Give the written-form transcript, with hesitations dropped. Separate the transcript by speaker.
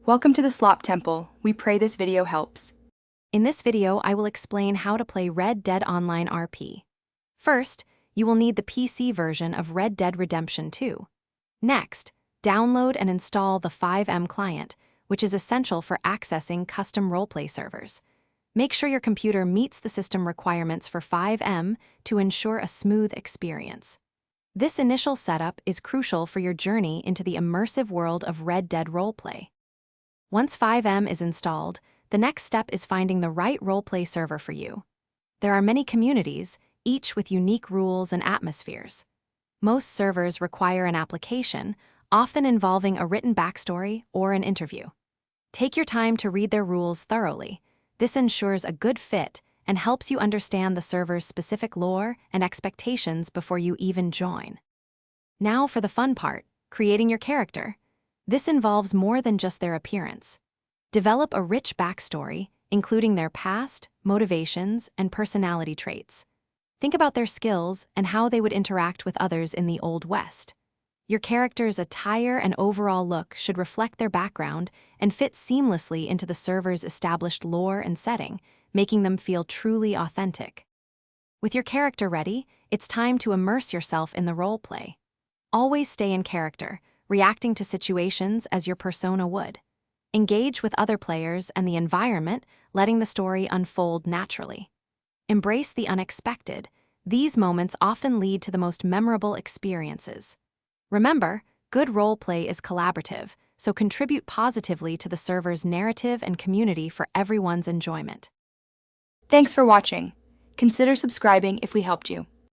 Speaker 1: Welcome to the Slop Temple. We pray this video helps.
Speaker 2: In this video, I will explain how to play Red Dead Online RP. First, you will need the PC version of Red Dead Redemption 2. Next, download and install the 5M client, which is essential for accessing custom roleplay servers. Make sure your computer meets the system requirements for 5M to ensure a smooth experience. This initial setup is crucial for your journey into the immersive world of Red Dead Roleplay. Once 5M is installed, the next step is finding the right roleplay server for you. There are many communities, each with unique rules and atmospheres. Most servers require an application, often involving a written backstory or an interview. Take your time to read their rules thoroughly. This ensures a good fit and helps you understand the server's specific lore and expectations before you even join. Now for the fun part, creating your character. This involves more than just their appearance. Develop a rich backstory, including their past, motivations, and personality traits. Think about their skills and how they would interact with others in the Old West. Your character's attire and overall look should reflect their background and fit seamlessly into the server's established lore and setting, making them feel truly authentic. With your character ready, it's time to immerse yourself in the roleplay. Always stay in character, reacting to situations as your persona would. Engage with other players and the environment, letting the story unfold naturally. Embrace the unexpected. These moments often lead to the most memorable experiences. Remember, good roleplay is collaborative, so contribute positively to the server's narrative and community for everyone's enjoyment.
Speaker 1: Thanks for watching. Consider subscribing if we helped you.